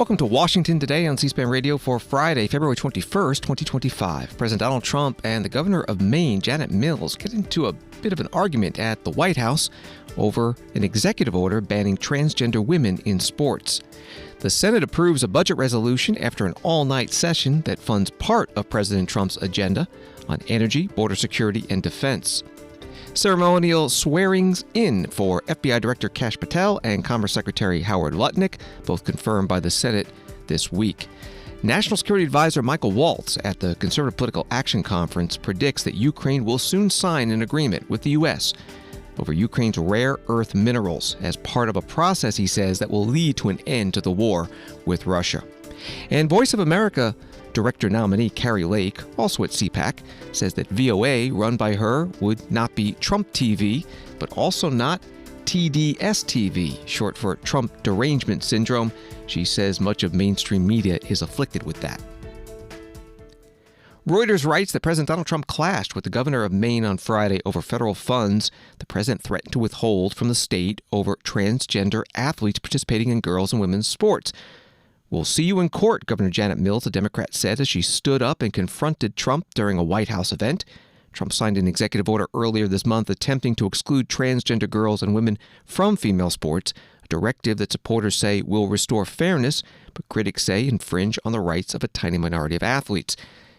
Welcome to Washington Today on C-SPAN Radio for Friday, February 21st, 2025. President Donald Trump and the governor of Maine, Janet Mills, get into a bit of an argument at the White House over an executive order banning transgender women in sports. The Senate approves a budget resolution after an all-night session that funds part of President Trump's agenda on energy, border security, and defense. Ceremonial swearings-in for FBI Director Kash Patel and Commerce Secretary Howard Lutnick, both confirmed by the Senate this week. National Security Adviser Michael Waltz at the Conservative Political Action Conference predicts that Ukraine will soon sign an agreement with the U.S. over Ukraine's rare earth minerals as part of a process, he says, that will lead to an end to the war with Russia. And Voice of America Director nominee Kari Lake, also at CPAC, says that VOA, run by her, would not be Trump TV, but also not TDSTV, short for Trump Derangement Syndrome. She says much of mainstream media is afflicted with that. Reuters writes that President Donald Trump clashed with the governor of Maine on Friday over federal funds the president threatened to withhold from the state over transgender athletes participating in girls and women's sports. "We'll see you in court," Governor Janet Mills, a Democrat, said as she stood up and confronted Trump during a White House event. Trump signed an executive order earlier this month attempting to exclude transgender girls and women from female sports, a directive that supporters say will restore fairness, but critics say infringe on the rights of a tiny minority of athletes.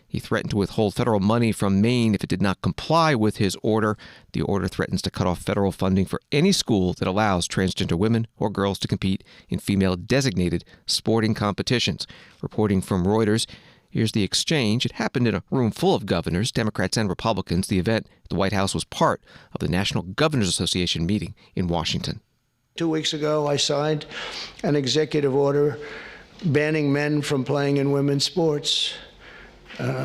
He threatened to withhold federal money from Maine if it did not comply with his order. The order threatens to cut off federal funding for any school that allows transgender women or girls to compete in female-designated sporting competitions. Reporting from Reuters, here's the exchange. It happened in a room full of governors, Democrats and Republicans. The event at the White House was part of the National Governors Association meeting in Washington. 2 weeks ago, I signed an executive order banning men from playing in women's sports.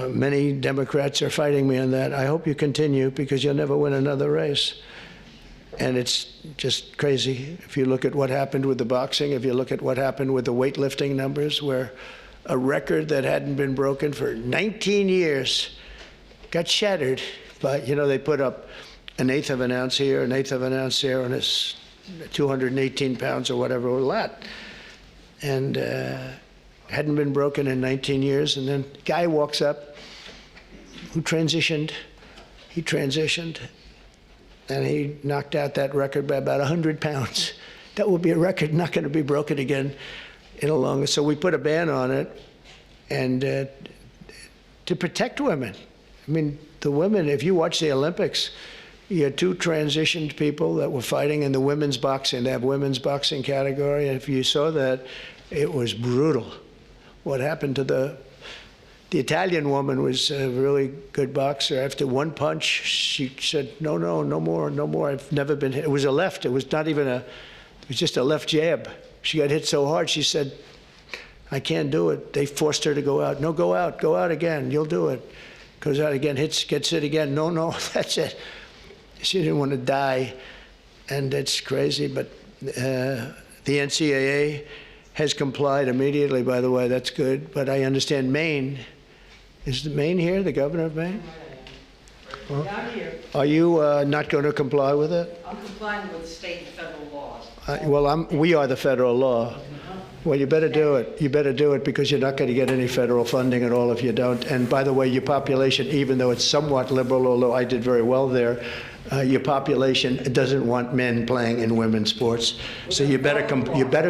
Many Democrats are fighting me on that. I hope you continue because you'll never win another race. And it's just crazy. If you look at what happened with the boxing, if you look at what happened with the weightlifting numbers, where a record that hadn't been broken for 19 years got shattered. But, they put up an eighth of an ounce here, an eighth of an ounce there, and it's 218 pounds or whatever, a lot. And hadn't been broken in 19 years, and then a guy walks up who transitioned. He transitioned, and he knocked out that record by about 100 pounds. That will be a record not going to be broken again in a long. So we put a ban on it, and to protect women. I mean, the women, if you watch the Olympics, you had two transitioned people that were fighting in the women's boxing. They have women's boxing category, and if you saw that, it was brutal. What happened to the Italian woman was a really good boxer. After one punch, she said, no more. I've never been hit. It was a left. It was not even it was just a left jab. She got hit so hard, she said, I can't do it. They forced her to go out. No, go out again. You'll do it. Goes out again, gets hit again. No, that's it. She didn't want to die, and it's crazy, but the NCAA has complied immediately, by the way. That's good. But I understand Maine. Is Maine here, the governor of Maine? Well, down here. Are you not going to comply with it? I'm complying with state and federal laws. We are the federal law. Well, you better do it. You better do it because you're not going to get any federal funding at all if you don't. And by the way, your population, even though it's somewhat liberal, although I did very well there, your population doesn't want men playing in women's sports. So you better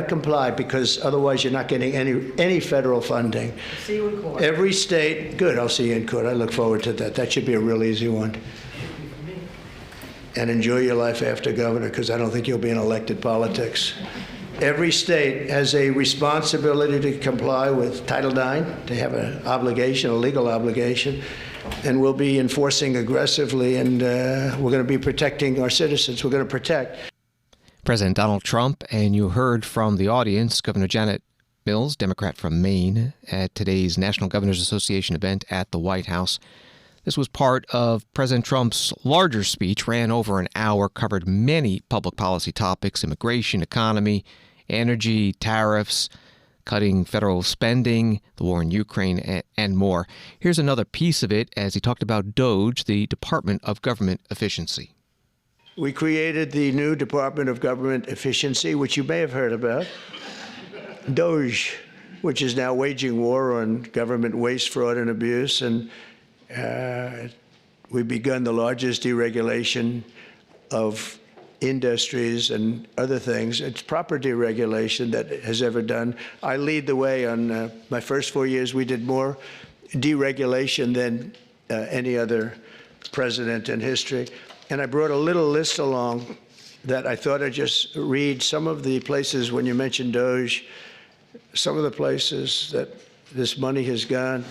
comply because otherwise you're not getting any federal funding. See you in court. Every state, good, I'll see you in court. I look forward to that. That should be a real easy one. And enjoy your life after governor because I don't think you'll be in elected politics. Every state has a responsibility to comply with Title IX. They have an obligation, a legal obligation, and we'll be enforcing aggressively, and we're going to be protecting our citizens. We're going to protect. President Donald Trump, and you heard from the audience, Governor Janet Mills, Democrat from Maine, at today's National Governors Association event at the White House. This was part of President Trump's larger speech, ran over an hour, covered many public policy topics, immigration, economy, energy, tariffs, cutting federal spending, the war in Ukraine, and more. Here's another piece of it as he talked about DOGE, the Department of Government Efficiency. We created the new Department of Government Efficiency, which you may have heard about, DOGE, which is now waging war on government waste, fraud, and abuse. And we've begun the largest deregulation of industries and other things. It's proper deregulation that has ever done. I lead the way. On my first 4 years, we did more deregulation than any other president in history. And I brought a little list along that I thought I'd just read. Some of the places, when you mentioned Doge, some of the places that this money has gone.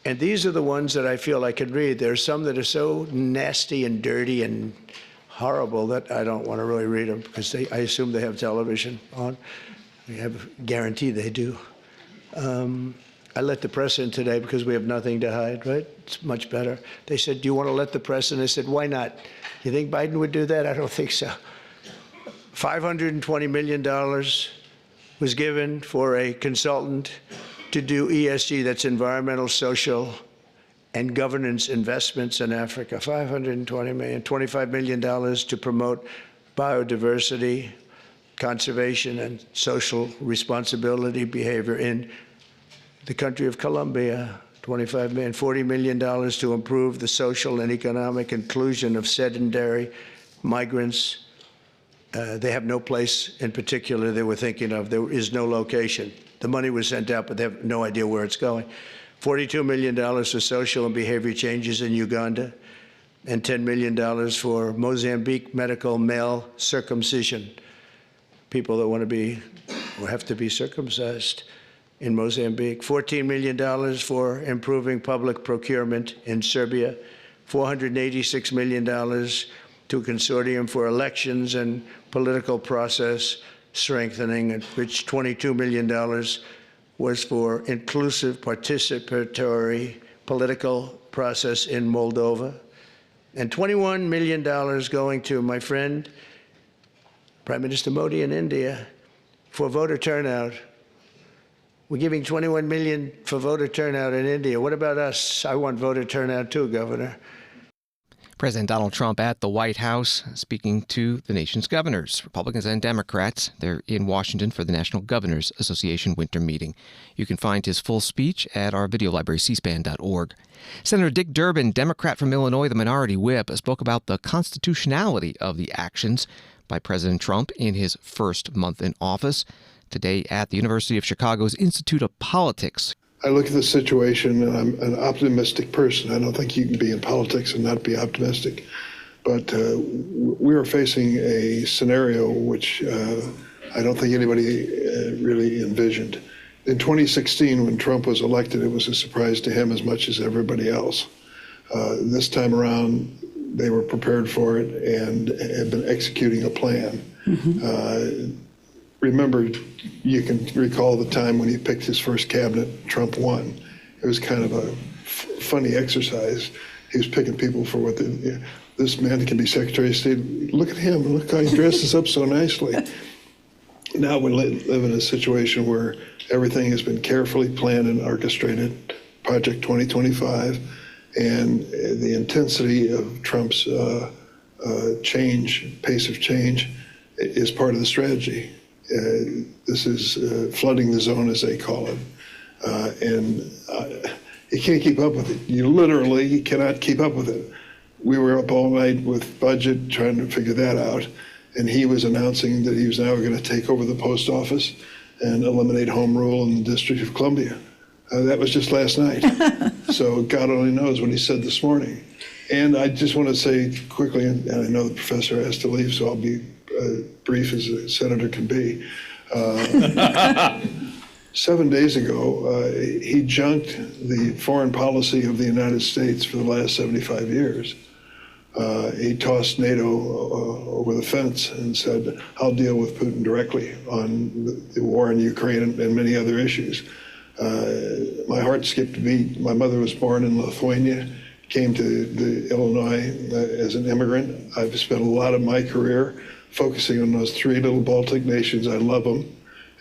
And these are the ones that I feel I could read. There are some that are so nasty and dirty and horrible that I don't want to really read them, because I assume they have television on. I have guarantee they do. I let the press in today because we have nothing to hide, right? It's much better. They said, do you want to let the press in? I said, why not? You think Biden would do that? I don't think so. $520 million was given for a consultant to do ESG, that's environmental, social, and governance investments in Africa. $520 million, $25 million to promote biodiversity, conservation, and social responsibility behavior in the country of Colombia. $25 million, $40 million to improve the social and economic inclusion of sedentary migrants. They have no place in particular they were thinking of. There is no location. The money was sent out, but they have no idea where it's going. $42 million for social and behavior changes in Uganda, and $10 million for Mozambique medical male circumcision. People that want to be or have to be circumcised in Mozambique. $14 million for improving public procurement in Serbia. $486 million to a consortium for elections and political process strengthening, which $22 million was for inclusive participatory political process in Moldova. And $21 million going to my friend, Prime Minister Modi in India, for voter turnout. We're giving $21 million for voter turnout in India. What about us? I want voter turnout too, Governor. President Donald Trump at the White House speaking to the nation's governors, Republicans and Democrats. They're in Washington for the National Governors Association winter meeting. You can find his full speech at our video library, cspan.org. Senator Dick Durbin, Democrat from Illinois, the minority whip, spoke about the constitutionality of the actions by President Trump in his first month in office. Today at the University of Chicago's Institute of Politics. I look at the situation, and I'm an optimistic person. I don't think you can be in politics and not be optimistic. But we are facing a scenario which I don't think anybody really envisioned. In 2016, when Trump was elected, it was a surprise to him as much as everybody else. This time around, they were prepared for it and have been executing a plan. Mm-hmm. Remember, you can recall the time when he picked his first cabinet, Trump won. It was kind of a funny exercise. He was picking people for what this man can be Secretary of State. Look at him, look how he dresses up so nicely. Now we live in a situation where everything has been carefully planned and orchestrated, Project 2025, and the intensity of Trump's pace of change is part of the strategy. This is flooding the zone, as they call it. And you can't keep up with it. You literally cannot keep up with it. We were up all night with budget trying to figure that out. And he was announcing that he was now going to take over the post office and eliminate home rule in the District of Columbia. That was just last night. So God only knows what he said this morning. And I just want to say quickly, and I know the professor has to leave, so I'll be brief as a senator can be. 7 days ago, he junked the foreign policy of the United States for the last 75 years. He tossed NATO over the fence and said, I'll deal with Putin directly on the war in Ukraine and many other issues. My heart skipped a beat. My mother was born in Lithuania, came to Illinois as an immigrant. I've spent a lot of my career focusing on those three little Baltic nations. I love them,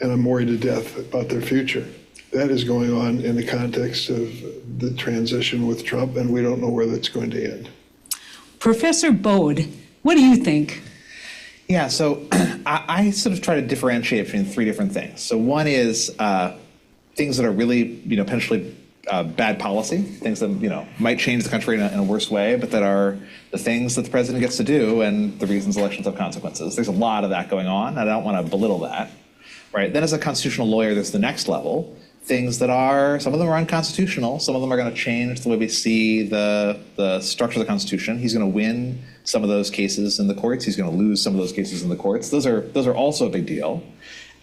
and I'm worried to death about their future. That is going on in the context of the transition with Trump, and we don't know where that's going to end. Professor Bode, what do you think? Yeah, so I sort of try to differentiate between three different things. So one is things that are really, potentially bad policy, things that, might change the country in a worse way, but that are the things that the president gets to do and the reasons elections have consequences. There's a lot of that going on. I don't want to belittle that, right? Then as a constitutional lawyer, there's the next level, things that are, some of them are unconstitutional, some of them are going to change the way we see the structure of the Constitution. He's going to win some of those cases in the courts. He's going to lose some of those cases in the courts. Those are also a big deal.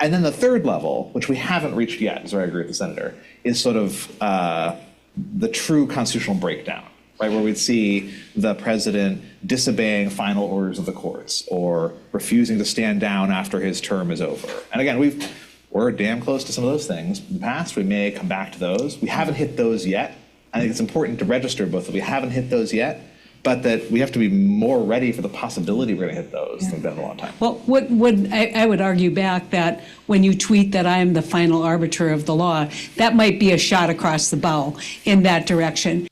And then the third level, which we haven't reached yet, so I agree with the senator, is sort of the true constitutional breakdown, right? Where we'd see the president disobeying final orders of the courts or refusing to stand down after his term is over. And again, we're damn close to some of those things in the past. We may come back to those. We haven't hit those yet. I think it's important to register both that we haven't hit those yet, but that we have to be more ready for the possibility we're going to hit those than we've been in a long time. Well, I would argue back that when you tweet that I am the final arbiter of the law, that might be a shot across the bow in that direction.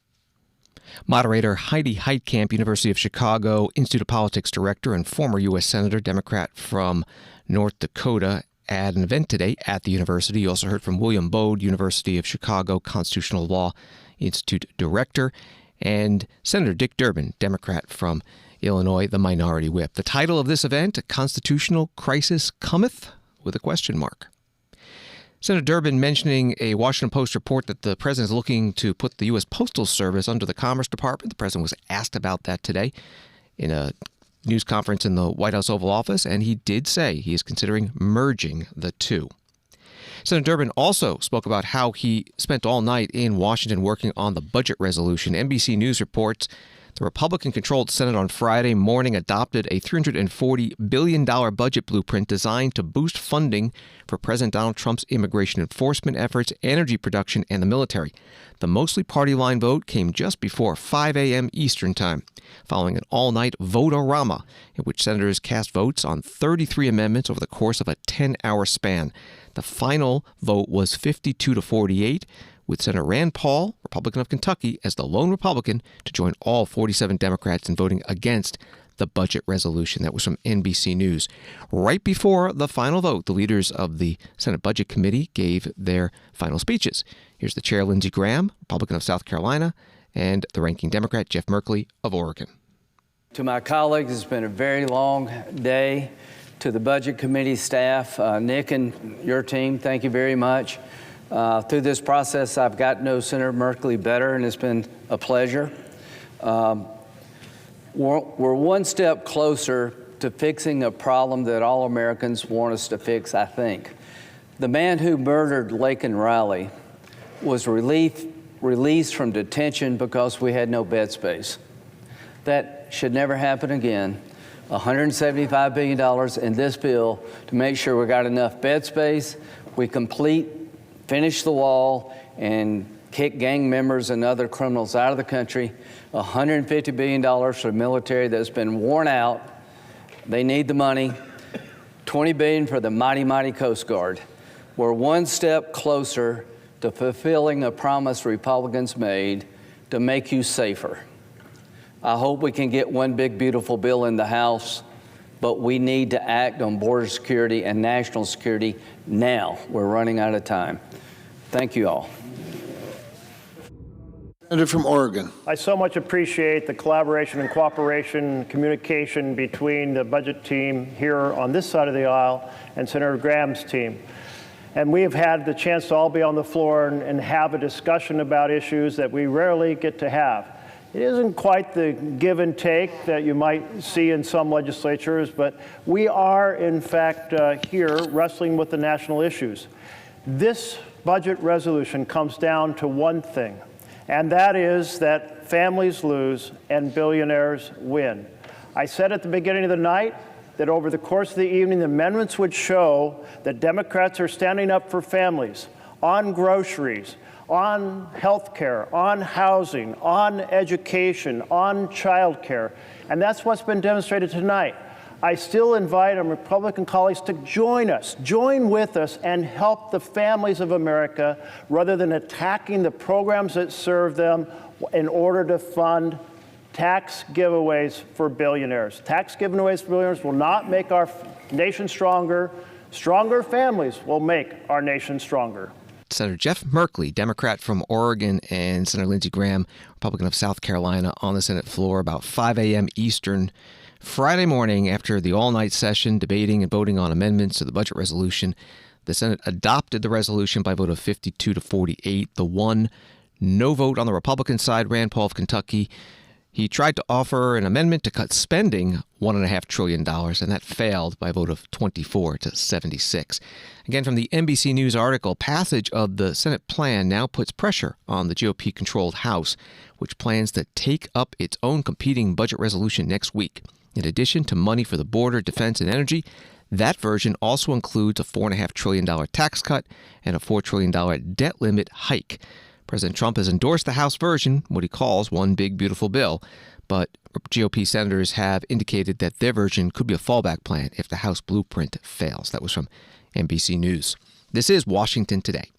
Moderator Heidi Heitkamp, University of Chicago Institute of Politics Director and former U.S. Senator, Democrat from North Dakota, at an event today at the university. You also heard from William Bode, University of Chicago Constitutional Law Institute Director, and Senator Dick Durbin, Democrat from Illinois, the minority whip. The title of this event, "A Constitutional Crisis Cometh?" with a question mark. Senator Durbin mentioning a Washington Post report that the president is looking to put the U.S. Postal Service under the Commerce Department. The president was asked about that today in a news conference in the White House Oval Office, and he did say he is considering merging the two. Senator Durbin also spoke about how he spent all night in Washington working on the budget resolution. NBC News reports the Republican-controlled Senate on Friday morning adopted a $340 billion budget blueprint designed to boost funding for President Donald Trump's immigration enforcement efforts, energy production, and the military. The mostly party-line vote came just before 5 a.m. Eastern Time, following an all-night vote-a-rama in which senators cast votes on 33 amendments over the course of a 10-hour span. The final vote was 52-48, with Senator Rand Paul, Republican of Kentucky, as the lone Republican to join all 47 Democrats in voting against the budget resolution. That was from NBC News. Right before the final vote, the leaders of the Senate Budget Committee gave their final speeches. Here's the chair, Lindsey Graham, Republican of South Carolina, and the ranking Democrat, Jeff Merkley of Oregon. To my colleagues, it's been a very long day. To the Budget Committee staff, Nick and your team, thank you very much. Through this process, I've got to know Senator Merkley better, and it's been a pleasure. We're one step closer to fixing a problem that all Americans want us to fix, I think. The man who murdered Lake and Riley was released from detention because we had no bed space. That should never happen again. $175 billion in this bill to make sure we got enough bed space. We finish the wall and kick gang members and other criminals out of the country. $150 billion for the military that's been worn out. They need the money. $20 billion for the mighty, mighty Coast Guard. We're one step closer to fulfilling a promise Republicans made to make you safer. I hope we can get one big, beautiful bill in the House, but we need to act on border security and national security now. We're running out of time. Thank you all. Senator from Oregon. I so much appreciate the collaboration and cooperation, communication between the budget team here on this side of the aisle and Senator Graham's team. And we have had the chance to all be on the floor and have a discussion about issues that we rarely get to have. It isn't quite the give and take that you might see in some legislatures, but we are, in fact, here wrestling with the national issues. This budget resolution comes down to one thing, and that is that families lose and billionaires win. I said at the beginning of the night that over the course of the evening, the amendments would show that Democrats are standing up for families on groceries, on health care, on housing, on education, on child care. And that's what's been demonstrated tonight. I still invite our Republican colleagues to join with us and help the families of America rather than attacking the programs that serve them in order to fund tax giveaways for billionaires. Tax giveaways for billionaires will not make our nation stronger. Stronger families will make our nation stronger. Senator Jeff Merkley, Democrat from Oregon, and Senator Lindsey Graham, Republican of South Carolina, on the Senate floor about 5 a.m. Eastern Friday morning after the all-night session debating and voting on amendments to the budget resolution. The Senate adopted the resolution by a vote of 52 to 48. The one no vote on the Republican side, Rand Paul of Kentucky, he tried to offer an amendment to cut spending $1.5 trillion, and that failed by a vote of 24 to 76. Again, from the NBC News article, passage of the Senate plan now puts pressure on the GOP-controlled House, which plans to take up its own competing budget resolution next week. In addition to money for the border, defense, and energy, that version also includes a $4.5 trillion tax cut and a $4 trillion debt limit hike. President Trump has endorsed the House version, what he calls one big, beautiful bill, but GOP senators have indicated that their version could be a fallback plan if the House blueprint fails. That was from NBC News. This is Washington Today.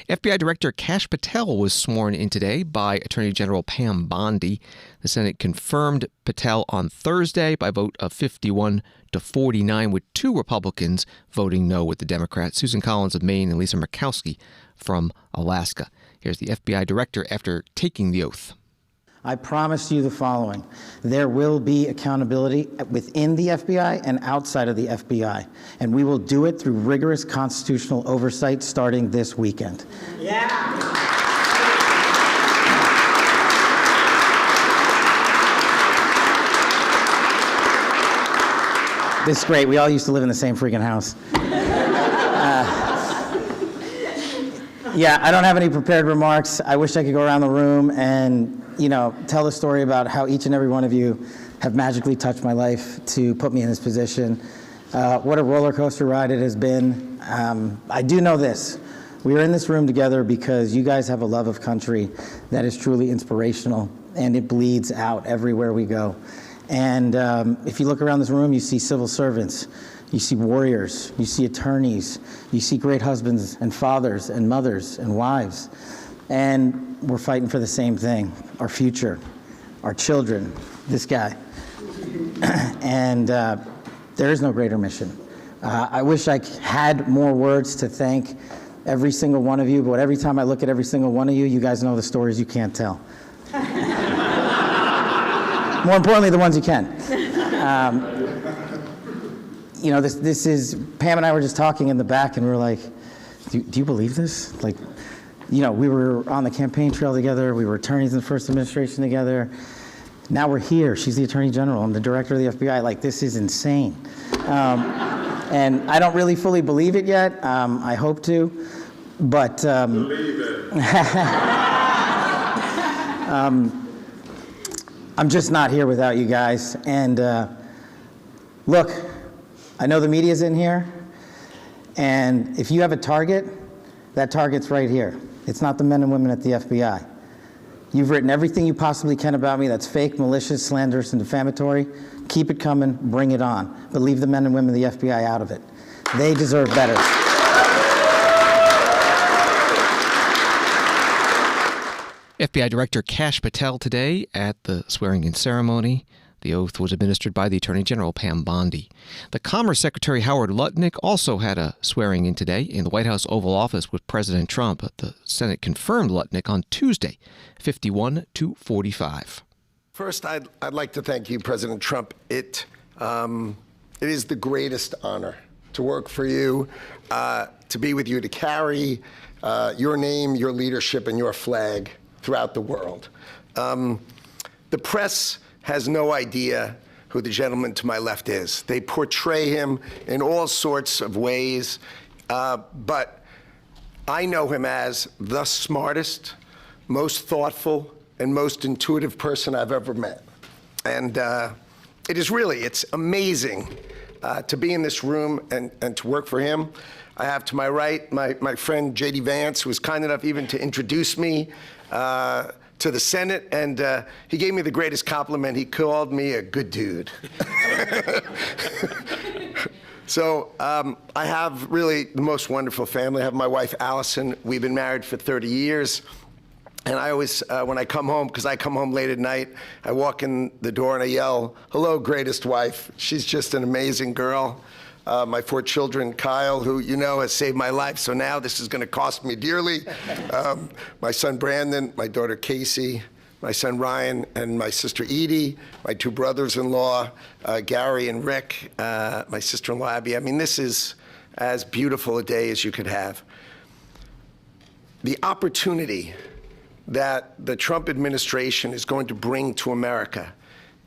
FBI Director Kash Patel was sworn in today by Attorney General Pam Bondi. The Senate confirmed Patel on Thursday by a vote of 51 to 49, with 2 Republicans voting no with the Democrats, Susan Collins of Maine and Lisa Murkowski from Alaska. Here's the FBI director after taking the oath. I promise you the following. There will be accountability within the FBI and outside of the FBI, and we will do it through rigorous constitutional oversight starting this weekend. Yeah! This is great. We all used to live in the same freaking house. Yeah, I don't have any prepared remarks. I wish I could go around the room and, tell the story about how each and every one of you have magically touched my life to put me in this position. What a roller coaster ride it has been. I do know this. We are in this room together because you guys have a love of country that is truly inspirational, and it bleeds out everywhere we go. And if you look around this room, you see civil servants. You see warriors, you see attorneys, you see great husbands and fathers and mothers and wives. And we're fighting for the same thing, our future, our children, this guy. And there is no greater mission. I wish I had more words to thank every single one of you, but every time I look at every single one of you, you guys know the stories you can't tell. More importantly, the ones you can. This is, Pam and I were just talking in the back, and we were like, do you believe this? We were on the campaign trail together. We were attorneys in the first administration together. Now we're here. She's the Attorney General. I'm the Director of the FBI. This is insane. And I don't really fully believe it yet. I hope to. But believe it. I'm just not here without you guys. And look, I know the media's in here, and if you have a target, that target's right here. It's not the men and women at the FBI. You've written everything you possibly can about me that's fake, malicious, slanderous, and defamatory. Keep it coming, bring it on. But leave the men and women of the FBI out of it. They deserve better. FBI Director Kash Patel today at the swearing-in ceremony. The oath was administered by the Attorney General Pam Bondi. The Commerce Secretary Howard Lutnick also had a swearing-in today in the White House Oval Office with President Trump. The Senate confirmed Lutnick on Tuesday, 51 to 45. First, I'd like to thank you, President Trump. It is the greatest honor to work for you, to be with you, to carry your name, your leadership, and your flag throughout the world. The press has no idea who the gentleman to my left is. They portray him in all sorts of ways, but I know him as the smartest, most thoughtful, and most intuitive person I've ever met. And it's amazing to be in this room and to work for him. I have to my right my friend J.D. Vance, who was kind enough even to introduce me to the Senate, and he gave me the greatest compliment. He called me a good dude. So I have really the most wonderful family. I have my wife, Allison. We've been married for 30 years. And I always, when I come home, because I come home late at night, I walk in the door and I yell, "Hello, greatest wife." She's just an amazing girl. my 4 children, Kyle, who you know has saved my life, so now this is going to cost me dearly. My son Brandon, my daughter Casey, my son Ryan, and my sister Edie, my 2 brothers-in-law, Gary and Rick, my sister-in-law Abby. I mean, this is as beautiful a day as you could have. The opportunity that the Trump administration is going to bring to America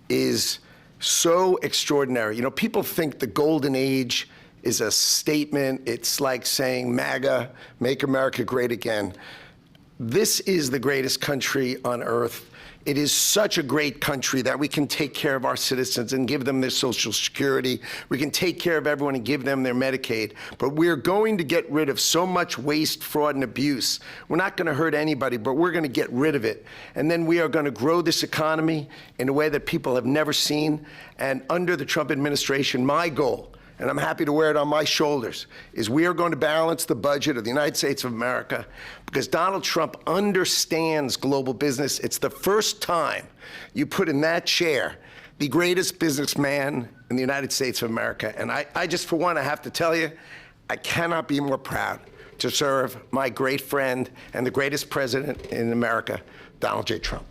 is so extraordinary. You know, people think the golden age is a statement. It's like saying MAGA, make America great again. This is the greatest country on earth. It is such a great country that we can take care of our citizens and give them their Social Security. We can take care of everyone and give them their Medicaid. But we're going to get rid of so much waste, fraud, and abuse. We're not going to hurt anybody, but we're going to get rid of it. And then we are going to grow this economy in a way that people have never seen. And under the Trump administration, my goal, and I'm happy to wear it on my shoulders, is we are going to balance the budget of the United States of America because Donald Trump understands global business. It's the first time you put in that chair the greatest businessman in the United States of America. And I just, for one, I have to tell you, I cannot be more proud to serve my great friend and the greatest president in America, Donald J. Trump.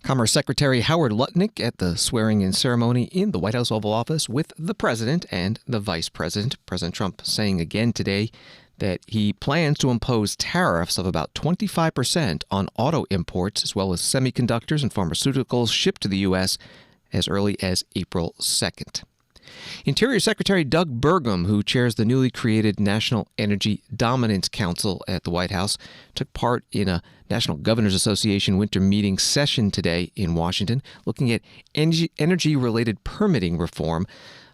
Commerce Secretary Howard Lutnick at the swearing-in ceremony in the White House Oval Office with the president and the vice president. President Trump saying again today that he plans to impose tariffs of about 25% on auto imports as well as semiconductors and pharmaceuticals shipped to the U.S. as early as April 2nd. Interior Secretary Doug Burgum, who chairs the newly created National Energy Dominance Council at the White House, took part in a National Governors Association winter meeting session today in Washington, looking at energy-related permitting reform.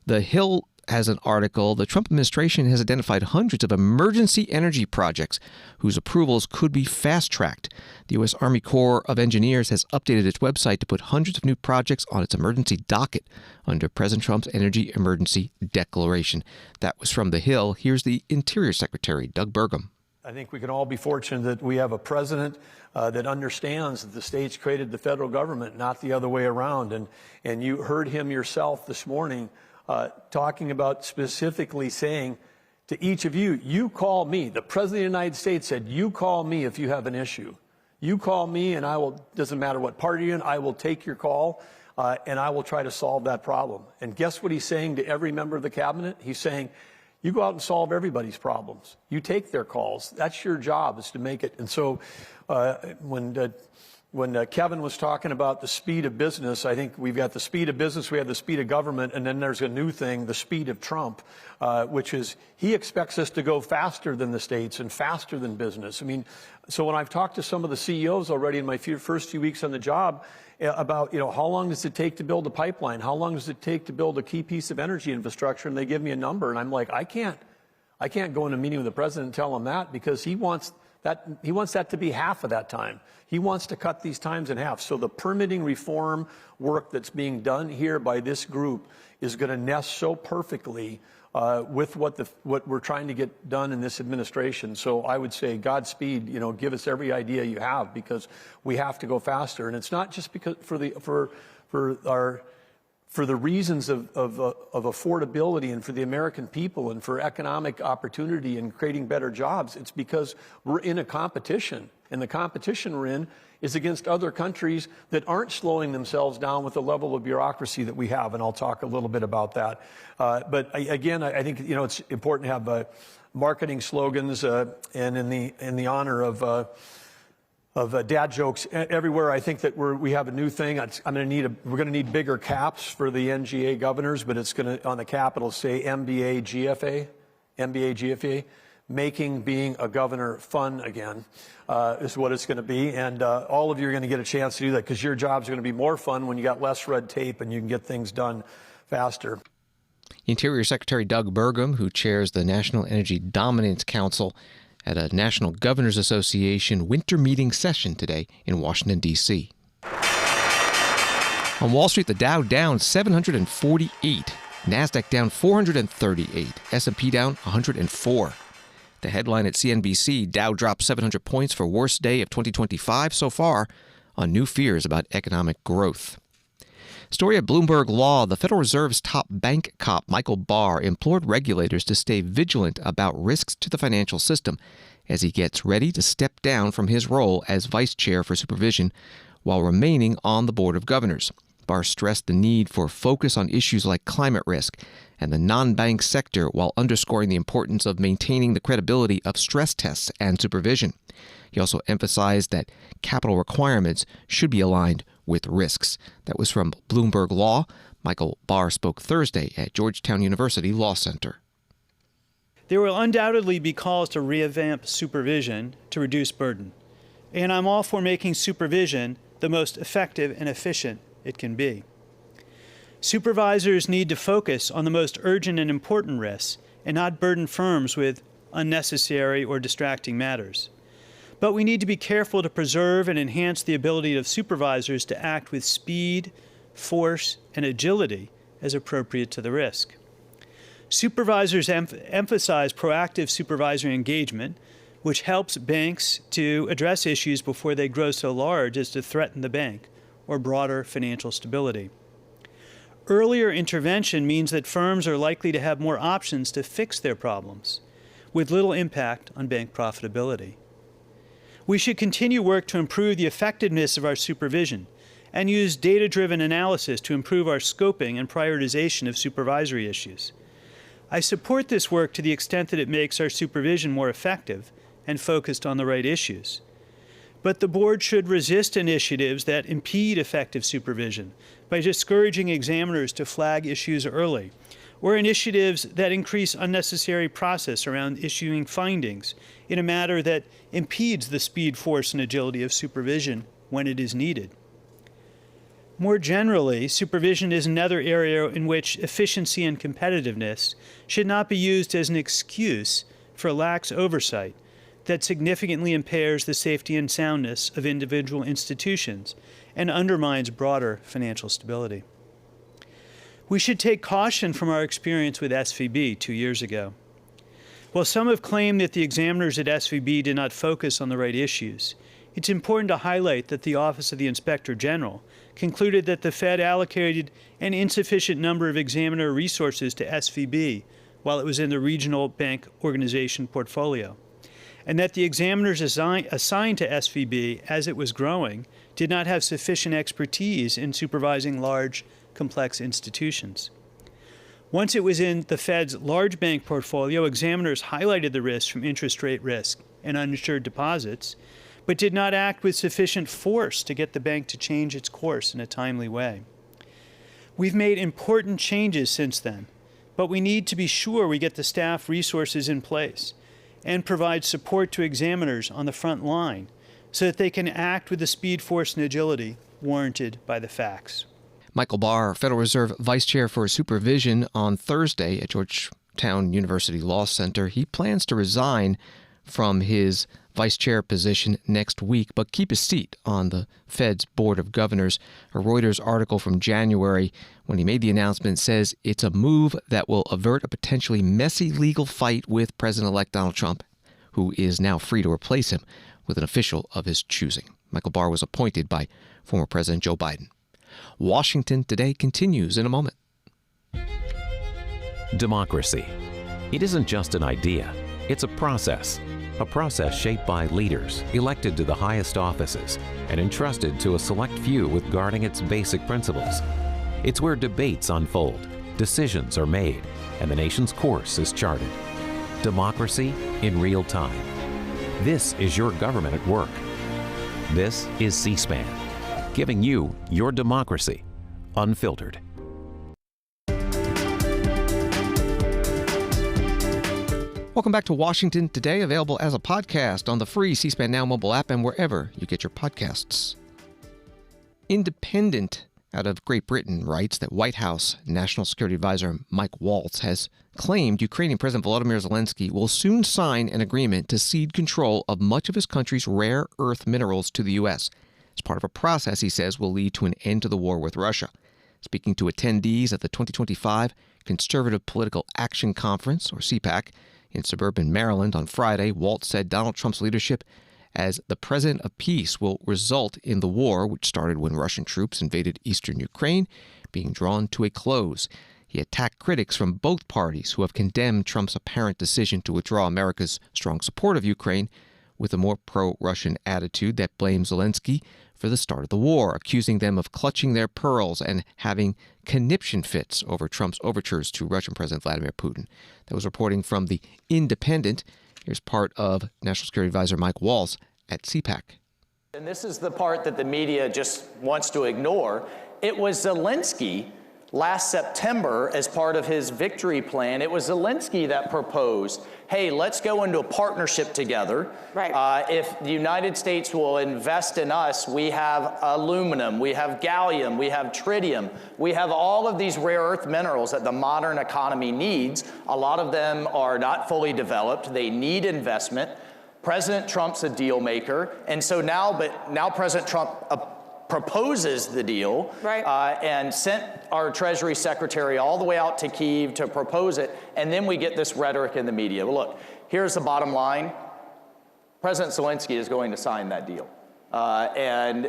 The Hill has an article. The Trump administration has identified hundreds of emergency energy projects whose approvals could be fast-tracked. The U.S. Army Corps of Engineers has updated its website to put hundreds of new projects on its emergency docket under President Trump's Energy Emergency Declaration. That was from The Hill. Here's the Interior Secretary, Doug Burgum. I think we can all be fortunate that we have a president that understands that the states created the federal government, not the other way around. And you heard him yourself this morning talking about specifically saying to each of you, you call me. The President of the United States said, you call me if you have an issue. You call me and I will, doesn't matter what party you're in, I will take your call and I will try to solve that problem. And guess what he's saying to every member of the cabinet? He's saying, you go out and solve everybody's problems. You take their calls. That's your job, is to make it. And so when Kevin was talking about the speed of business, I think we've got the speed of business, we have the speed of government, and then there's a new thing, the speed of Trump, which is he expects us to go faster than the states and faster than business. I mean, so when I've talked to some of the CEOs already in my first few weeks on the job about, how long does it take to build a pipeline? How long does it take to build a key piece of energy infrastructure? And they give me a number, and I'm like, I can't go in a meeting with the president and tell him that because he wants that to be half of that time. He wants to cut these times in half. So the permitting reform work that's being done here by this group is going to nest so perfectly with what we're trying to get done in this administration. So I would say Godspeed, give us every idea you have because we have to go faster. And it's not just because for the reasons of affordability and for the American people and for economic opportunity and creating better jobs. It's because we're in a competition. And the competition we're in is against other countries that aren't slowing themselves down with the level of bureaucracy that we have. And I'll talk a little bit about that. But again, I think, it's important to have marketing slogans and in the honor of dad jokes everywhere. I think that we have a new thing. We're going to need bigger caps for the NGA governors, but it's going to, on the cap, it'll say MBA GFA, making being a governor fun again, is what it's going to be. And all of you are going to get a chance to do that because your jobs are going to be more fun when you got less red tape and you can get things done faster. Interior Secretary Doug Burgum, who chairs the National Energy Dominance Council, at a National Governors Association winter meeting session today in Washington, D.C. On Wall Street, the Dow down 748, NASDAQ down 438, S&P down 104. The headline at CNBC, Dow dropped 700 points for worst day of 2025 so far on new fears about economic growth. Story at Bloomberg Law, the Federal Reserve's top bank cop, Michael Barr, implored regulators to stay vigilant about risks to the financial system as he gets ready to step down from his role as vice chair for supervision while remaining on the Board of Governors. Barr stressed the need for focus on issues like climate risk and the non-bank sector while underscoring the importance of maintaining the credibility of stress tests and supervision. He also emphasized that capital requirements should be aligned with risks. That was from Bloomberg Law. Michael Barr spoke Thursday at Georgetown University Law Center. There will undoubtedly be calls to revamp supervision to reduce burden. And I'm all for making supervision the most effective and efficient it can be. Supervisors need to focus on the most urgent and important risks and not burden firms with unnecessary or distracting matters. But we need to be careful to preserve and enhance the ability of supervisors to act with speed, force, and agility as appropriate to the risk. Supervisors emphasize proactive supervisory engagement, which helps banks to address issues before they grow so large as to threaten the bank or broader financial stability. Earlier intervention means that firms are likely to have more options to fix their problems, with little impact on bank profitability. We should continue work to improve the effectiveness of our supervision and use data-driven analysis to improve our scoping and prioritization of supervisory issues. I support this work to the extent that it makes our supervision more effective and focused on the right issues. But the board should resist initiatives that impede effective supervision by discouraging examiners to flag issues early, or initiatives that increase unnecessary process around issuing findings in a manner that impedes the speed, force, and agility of supervision when it is needed. More generally, supervision is another area in which efficiency and competitiveness should not be used as an excuse for lax oversight that significantly impairs the safety and soundness of individual institutions and undermines broader financial stability. We should take caution from our experience with SVB 2 years ago. While some have claimed that the examiners at SVB did not focus on the right issues, it's important to highlight that the Office of the Inspector General concluded that the Fed allocated an insufficient number of examiner resources to SVB while it was in the regional bank organization portfolio, and that the examiners assigned to SVB as it was growing did not have sufficient expertise in supervising large, complex institutions. Once it was in the Fed's large bank portfolio, examiners highlighted the risks from interest rate risk and uninsured deposits, but did not act with sufficient force to get the bank to change its course in a timely way. We've made important changes since then, but we need to be sure we get the staff resources in place and provide support to examiners on the front line so that they can act with the speed, force, and agility warranted by the facts. Michael Barr, Federal Reserve Vice Chair for Supervision, on Thursday at Georgetown University Law Center. He plans to resign from his vice chair position next week, but keep his seat on the Fed's Board of Governors. A Reuters article from January, when he made the announcement, says it's a move that will avert a potentially messy legal fight with President-elect Donald Trump, who is now free to replace him with an official of his choosing. Michael Barr was appointed by former President Joe Biden. Washington Today continues in a moment. Democracy. It isn't just an idea. It's a process shaped by leaders elected to the highest offices and entrusted to a select few with guarding its basic principles. It's where debates unfold, decisions are made, and the nation's course is charted. Democracy in real time. This is your government at work. This is C-SPAN, giving you your democracy unfiltered. Welcome back to Washington Today, available as a podcast on the free C-SPAN Now mobile app and wherever you get your podcasts. Independent out of Great Britain writes that White House National Security Adviser Mike Waltz has claimed Ukrainian President Volodymyr Zelensky will soon sign an agreement to cede control of much of his country's rare earth minerals to the U.S. as part of a process he says will lead to an end to the war with Russia. Speaking to attendees at the 2025 Conservative Political Action Conference, or CPAC, in suburban Maryland on Friday, Waltz said Donald Trump's leadership as the president of peace will result in the war, which started when Russian troops invaded eastern Ukraine, being drawn to a close. He attacked critics from both parties who have condemned Trump's apparent decision to withdraw America's strong support of Ukraine with a more pro-Russian attitude that blames Zelensky for the start of the war, accusing them of clutching their pearls and having conniption fits over Trump's overtures to Russian President Vladimir Putin. That was reporting from The Independent. Here's part of National Security Adviser Michael Waltz at CPAC. And this is the part that the media just wants to ignore. It was Zelensky last September, as part of his victory plan, it was Zelensky that proposed, hey, let's go into a partnership together. Right. If the United States will invest in us, we have aluminum, we have gallium, we have tritium, we have all of these rare earth minerals that the modern economy needs. A lot of them are not fully developed. They need investment. President Trump's a deal maker. And so now President Trump proposes the deal, right, and sent our Treasury Secretary all the way out to Kyiv to propose it, and then we get this rhetoric in the media. Well, look, here's the bottom line. President Zelensky is going to sign that deal. And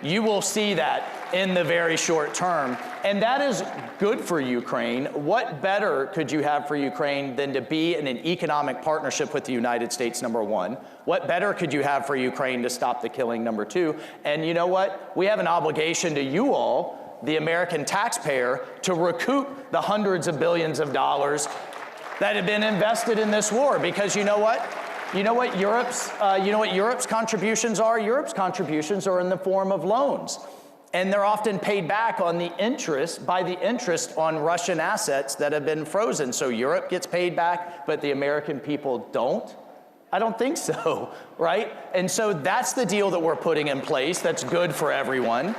you will see that in the very short term. And that is good for Ukraine. What better could you have for Ukraine than to be in an economic partnership with the United States, number one? What better could you have for Ukraine to stop the killing, number two? And you know what? We have an obligation to you all, the American taxpayer, to recoup the hundreds of billions of dollars that have been invested in this war. Because you know what? You know what Europe's contributions are? Europe's contributions are in the form of loans. And they're often paid back on the interest, by the interest on Russian assets that have been frozen. So Europe gets paid back, but the American people don't? I don't think so, right? And so that's the deal that we're putting in place that's good for everyone.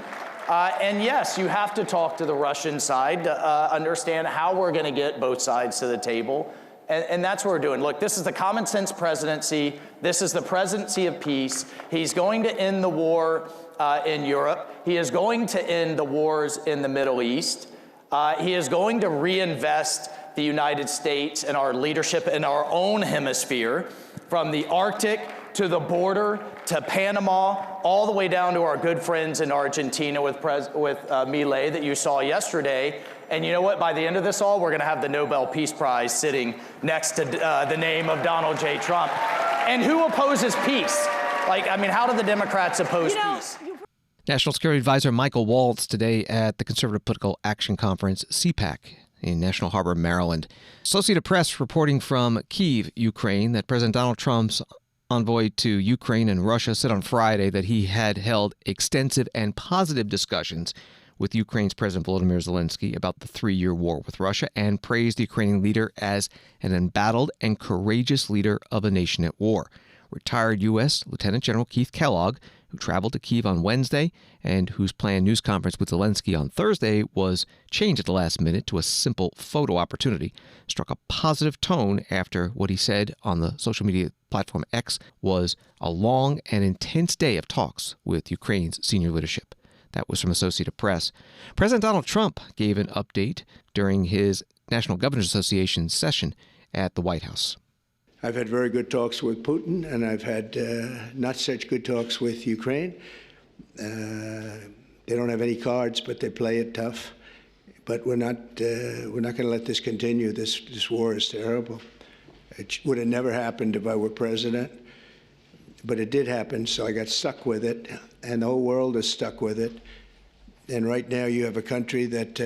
And yes, you have to talk to the Russian side to understand how we're going to get both sides to the table. And that's what we're doing. Look, this is the common sense presidency. This is the presidency of peace. He's going to end the war in Europe. He is going to end the wars in the Middle East. He is going to reinvest the United States and our leadership in our own hemisphere, from the Arctic to the border to Panama, all the way down to our good friends in Argentina with Milei that you saw yesterday. And you know what? By the end of this all, we're going to have the Nobel Peace Prize sitting next to the name of Donald J. Trump. And who opposes peace? Like, I mean, how do the Democrats oppose peace? National Security Adviser Michael Waltz today at the Conservative Political Action Conference, CPAC, in National Harbor, Maryland. Associated Press reporting from Kyiv, Ukraine, that President Donald Trump's envoy to Ukraine and Russia said on Friday that he had held extensive and positive discussions with Ukraine's President Volodymyr Zelensky about the 3-year war with Russia, and praised the Ukrainian leader as an embattled and courageous leader of a nation at war. Retired U.S. Lieutenant General Keith Kellogg, who traveled to Kyiv on Wednesday and whose planned news conference with Zelensky on Thursday was changed at the last minute to a simple photo opportunity, struck a positive tone after what he said on the social media platform X was a long and intense day of talks with Ukraine's senior leadership. That was from Associated Press. President Donald Trump gave an update during his National Governors Association session at the White House. I've had very good talks with Putin, and I've had not such good talks with Ukraine. They don't have any cards, but they play it tough. But we're not going to let this continue. This war is terrible. It would have never happened if I were president, but it did happen, so I got stuck with it, and the whole world is stuck with it. And right now you have a country that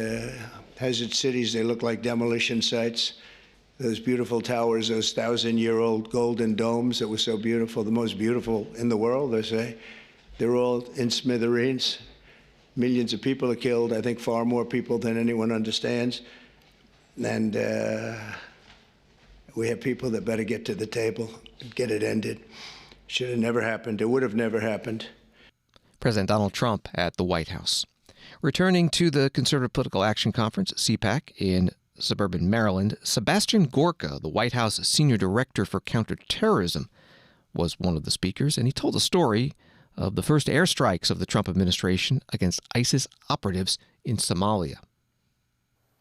has its cities, they look like demolition sites. Those beautiful towers, those 1,000-year-old golden domes that were so beautiful, the most beautiful in the world, they say, they're all in smithereens. Millions of people are killed, I think far more people than anyone understands. And we have people that better get to the table and get it ended. Should have never happened. It would have never happened. President Donald Trump at the White House. Returning to the Conservative Political Action Conference, CPAC, in suburban Maryland, Sebastian Gorka, the White House Senior Director for Counterterrorism, was one of the speakers, and he told a story of the first airstrikes of the Trump administration against ISIS operatives in Somalia.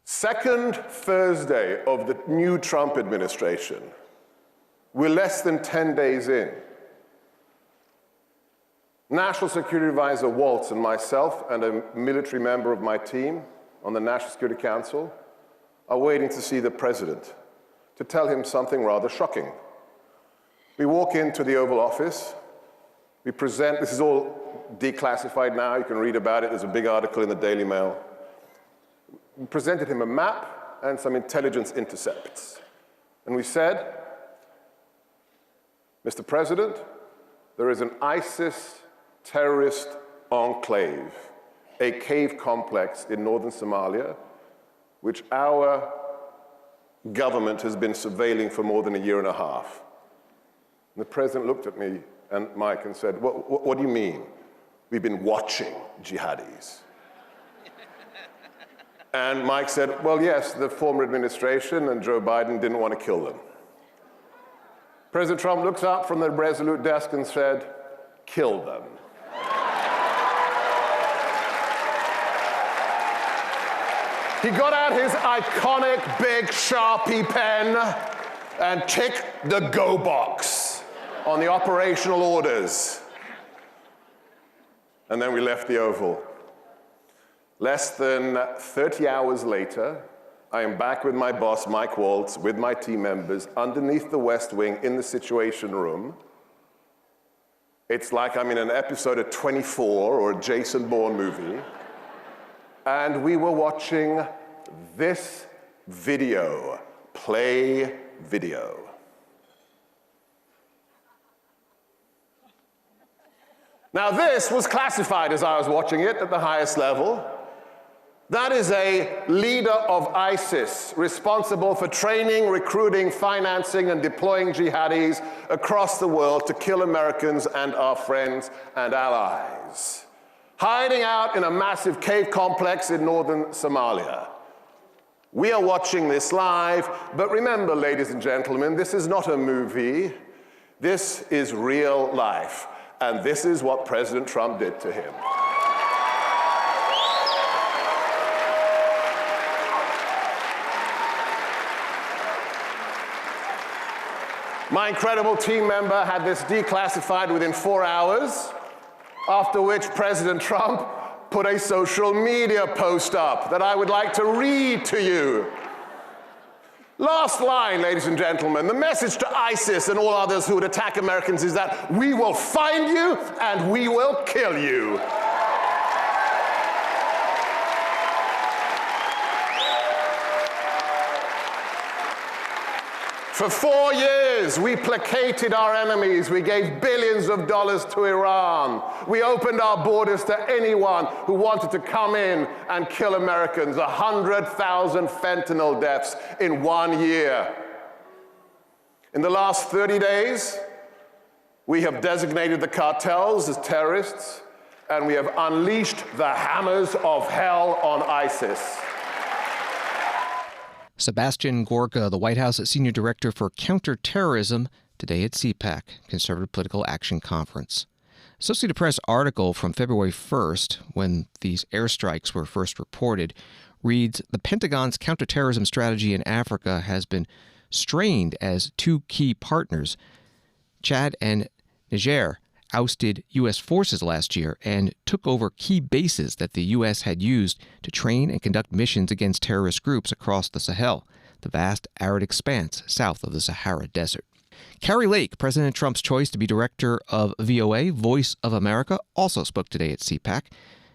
Second Thursday of the new Trump administration. We're less than 10 days in. National Security Adviser Waltz and myself and a military member of my team on the National Security Council are waiting to see the president to tell him something rather shocking. We walk into the Oval Office, we present, this is all declassified now, you can read about it, there's a big article in the Daily Mail. We presented him a map and some intelligence intercepts. And we said, Mr. President, there is an ISIS terrorist enclave, a cave complex in northern Somalia, which our government has been surveilling for more than a year and a half. And the president looked at me and Mike and said, what do you mean? We've been watching jihadis. And Mike said, well, yes, the former administration and Joe Biden didn't want to kill them. President Trump looks up from the Resolute desk and said, kill them. He got out his iconic big Sharpie pen and ticked the go box on the operational orders. And then we left the Oval. Less than 30 hours later, I am back with my boss, Mike Waltz, with my team members underneath the West Wing in the Situation Room. It's like I'm in an episode of 24 or a Jason Bourne movie. And we were watching this video, play video. Now this was classified as I was watching it at the highest level. That is a leader of ISIS responsible for training, recruiting, financing, and deploying jihadis across the world to kill Americans and our friends and allies, hiding out in a massive cave complex in northern Somalia. We are watching this live, but remember, ladies and gentlemen, this is not a movie. This is real life, and this is what President Trump did to him. My incredible team member had this declassified within 4 hours, after which President Trump put a social media post up that I would like to read to you. Last line, ladies and gentlemen, the message to ISIS and all others who would attack Americans is that we will find you and we will kill you. For 4 years, we placated our enemies. We gave billions of dollars to Iran. We opened our borders to anyone who wanted to come in and kill Americans. 100,000 fentanyl deaths in 1 year. In the last 30 days, we have designated the cartels as terrorists, and we have unleashed the hammers of hell on ISIS. Sebastian Gorka, the White House Senior Director for Counterterrorism, today at CPAC, Conservative Political Action Conference. Associated Press article from February 1st, when these airstrikes were first reported, reads, the Pentagon's counterterrorism strategy in Africa has been strained as two key partners, Chad and Niger, ousted U.S. forces last year and took over key bases that the U.S. had used to train and conduct missions against terrorist groups across the Sahel, the vast arid expanse south of the Sahara Desert. Kari Lake, President Trump's choice to be director of VOA, Voice of America, also spoke today at CPAC.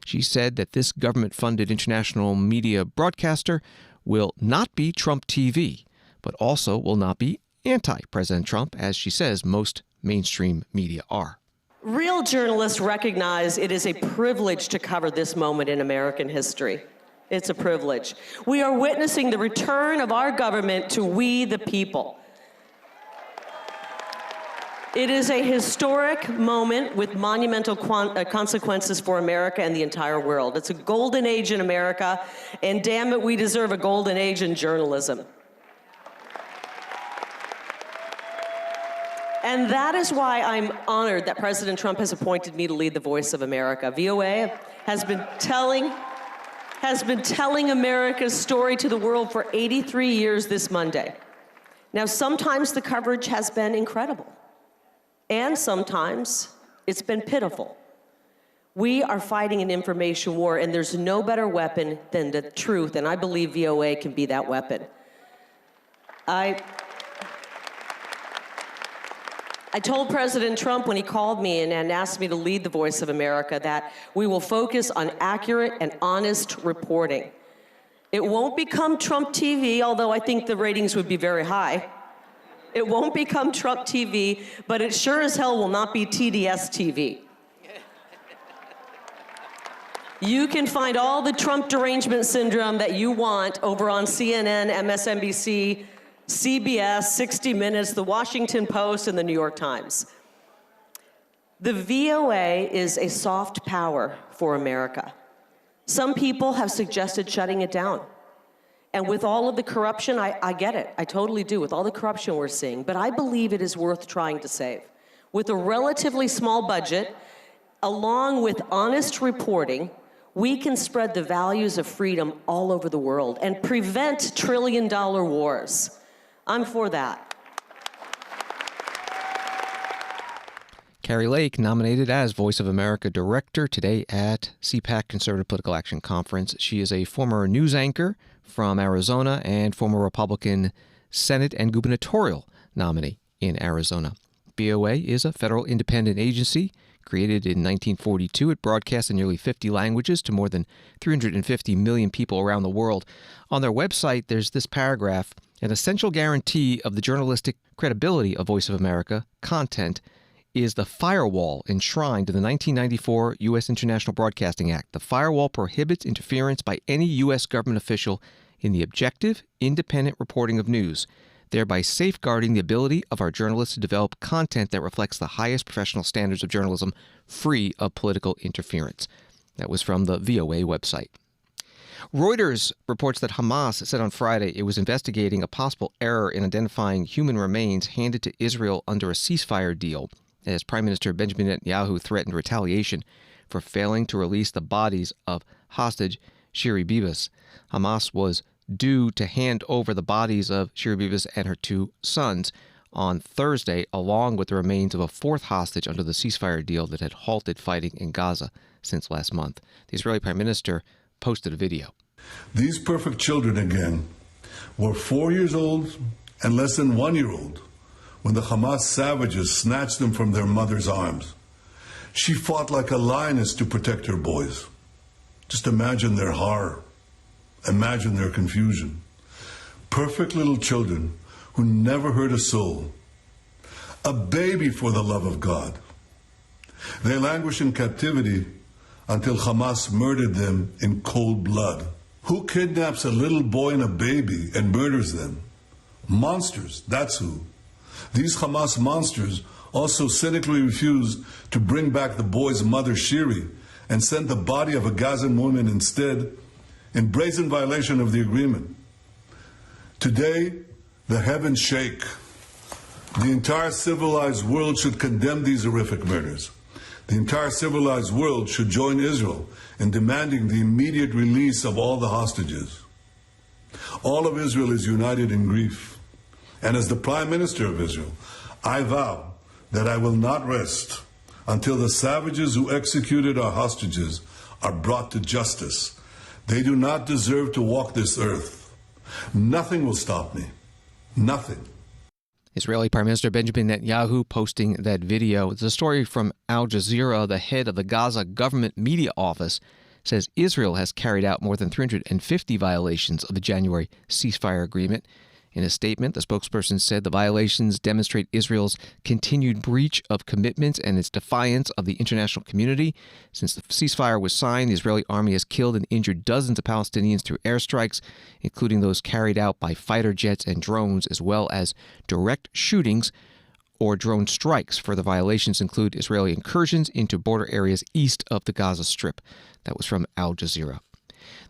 She said that this government-funded international media broadcaster will not be Trump TV, but also will not be anti-President Trump, as she says most mainstream media are. Real journalists recognize it is a privilege to cover this moment in American history. It's a privilege. We are witnessing the return of our government to we the people. It is a historic moment with monumental consequences for America and the entire world. It's a golden age in America, and damn it, we deserve a golden age in journalism. And that is why I'm honored that President Trump has appointed me to lead the Voice of America. VOA has been telling America's story to the world for 83 years this Monday. Now, sometimes the coverage has been incredible, and sometimes it's been pitiful. We are fighting an information war, and there's no better weapon than the truth, and I believe VOA can be that weapon. I told President Trump when he called me and asked me to lead the Voice of America that we will focus on accurate and honest reporting. It won't become Trump TV, although I think the ratings would be very high. It won't become Trump TV, but it sure as hell will not be TDSTV. You can find all the Trump Derangement Syndrome that you want over on CNN, MSNBC, CBS, 60 Minutes, The Washington Post, and The New York Times. The VOA is a soft power for America. Some people have suggested shutting it down. And with all of the corruption, I get it. I totally do, with all the corruption we're seeing. But I believe it is worth trying to save. With a relatively small budget, along with honest reporting, we can spread the values of freedom all over the world and prevent trillion-dollar wars. I'm for that. Kari Lake nominated as Voice of America Director today at CPAC Conservative Political Action Conference. She is a former news anchor from Arizona and former Republican Senate and gubernatorial nominee in Arizona. VOA is a federal independent agency created in 1942. It broadcasts in nearly 50 languages to more than 350 million people around the world. On their website, there's this paragraph: an essential guarantee of the journalistic credibility of Voice of America content is the firewall enshrined in the 1994 U.S. International Broadcasting Act. The firewall prohibits interference by any U.S. government official in the objective, independent reporting of news, thereby safeguarding the ability of our journalists to develop content that reflects the highest professional standards of journalism, free of political interference. That was from the VOA website. Reuters reports that Hamas said on Friday it was investigating a possible error in identifying human remains handed to Israel under a ceasefire deal, as Prime Minister Benjamin Netanyahu threatened retaliation for failing to release the bodies of hostage Shiri Bibas. Hamas was due to hand over the bodies of Shiri Bibas and her two sons on Thursday, along with the remains of a fourth hostage under the ceasefire deal that had halted fighting in Gaza since last month. The Israeli Prime Minister posted a video. These perfect children, again, were 4 years old and less than 1 year old when the Hamas savages snatched them from their mother's arms. She fought like a lioness to protect her boys. Just imagine their horror. Imagine their confusion. Perfect little children who never hurt a soul. A baby, for the love of God. They languish in captivity until Hamas murdered them in cold blood. Who kidnaps a little boy and a baby and murders them? Monsters, that's who. These Hamas monsters also cynically refused to bring back the boy's mother, Shiri, and sent the body of a Gazan woman instead, in brazen violation of the agreement. Today, the heavens shake. The entire civilized world should condemn these horrific murders. The entire civilized world should join Israel in demanding the immediate release of all the hostages. All of Israel is united in grief. And as the Prime Minister of Israel, I vow that I will not rest until the savages who executed our hostages are brought to justice. They do not deserve to walk this earth. Nothing will stop me. Nothing. Israeli Prime Minister Benjamin Netanyahu posting that video. It's a story from Al Jazeera. The head of the Gaza government media office says Israel has carried out more than 350 violations of the January ceasefire agreement. In a statement, the spokesperson said the violations demonstrate Israel's continued breach of commitments and its defiance of the international community. Since the ceasefire was signed, the Israeli army has killed and injured dozens of Palestinians through airstrikes, including those carried out by fighter jets and drones, as well as direct shootings or drone strikes. Further violations include Israeli incursions into border areas east of the Gaza Strip. That was from Al Jazeera.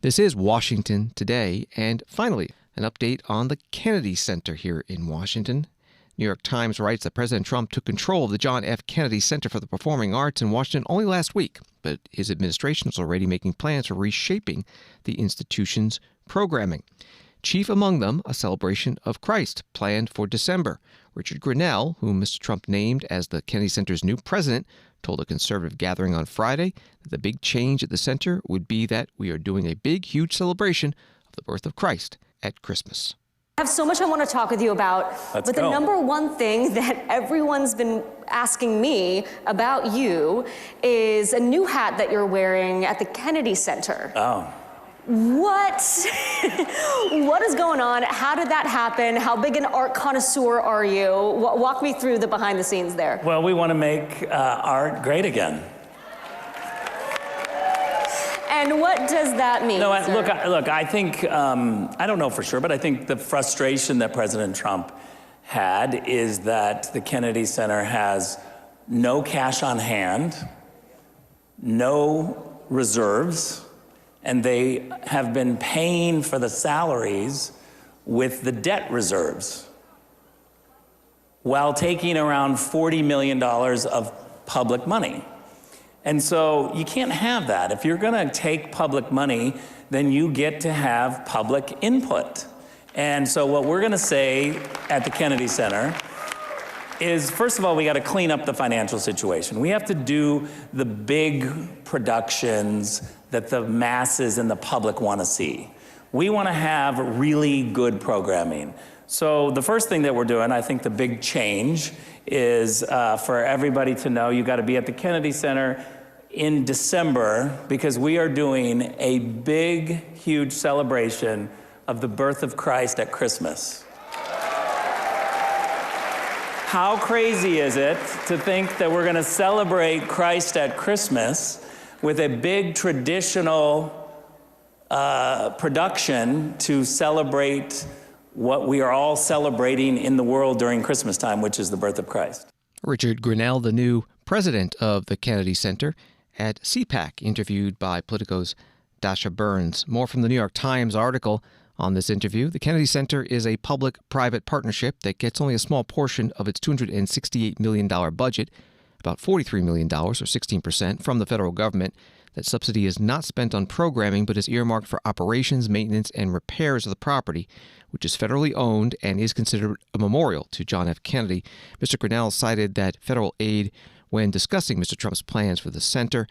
This is Washington Today, and finally, an update on the Kennedy Center here in Washington. New York Times writes that President Trump took control of the John F. Kennedy Center for the Performing Arts in Washington only last week, but his administration is already making plans for reshaping the institution's programming. chief among them a celebration of Christ planned for December. Richard Grenell, whom Mr. Trump named as the Kennedy Center's new president, told a conservative gathering on Friday that the big change at the center would be that we are doing a big, huge celebration of the birth of Christ at Christmas. I have so much I want to talk with you about, but the number one thing that everyone's been asking me about you is a new hat that you're wearing at the Kennedy Center. Oh. What is going on? How did that happen? How big an art connoisseur are you? Walk me through the behind the scenes there. Well, we want to make art great again. And what does that mean? No, look, I think, I don't know for sure, but I think the frustration that President Trump had is that the Kennedy Center has no cash on hand, no reserves, and they have been paying for the salaries with the debt reserves while taking around $40 million of public money. And so you can't have that. If you're gonna take public money, then you get to have public input. And so what we're gonna say at the Kennedy Center is, first of all, we gotta clean up the financial situation. We have to do the big productions that the masses and the public wanna see. We wanna have really good programming. So the first thing that we're doing, I think the big change is for everybody to know you gotta be at the Kennedy Center in December, because we are doing a big, huge celebration of the birth of Christ at Christmas. How crazy is it to think that we're gonna celebrate Christ at Christmas with a big traditional production to celebrate what we are all celebrating in the world during Christmas time, which is the birth of Christ. Richard Grenell, the new president of the Kennedy Center, at CPAC, interviewed by Politico's Dasha Burns. More from the New York Times article on this interview. The Kennedy Center is a public-private partnership that gets only a small portion of its $268 million budget, about $43 million, or 16%, from the federal government. That subsidy is not spent on programming, but is earmarked for operations, maintenance, and repairs of the property, which is federally owned and is considered a memorial to John F. Kennedy. Mr. Grenell cited that federal aid when discussing Mr. Trump's plans for the center.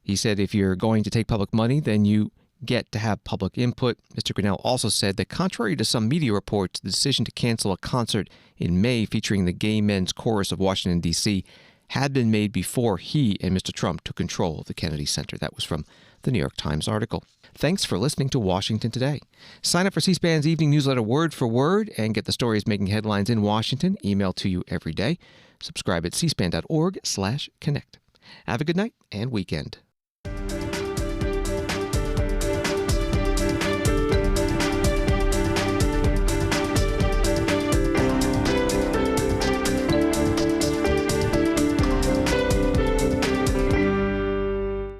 He said if you're going to take public money, then you get to have public input. Mr. Grenell also said that contrary to some media reports, the decision to cancel a concert in May featuring the Gay Men's Chorus of Washington, D.C. had been made before he and Mr. Trump took control of the Kennedy Center. That was from the New York Times article. Thanks for listening to Washington Today. Sign up for C-SPAN's evening newsletter word for word and get the stories making headlines in Washington emailed to you every day. Subscribe at cspan.org/connect. Have a good night and weekend.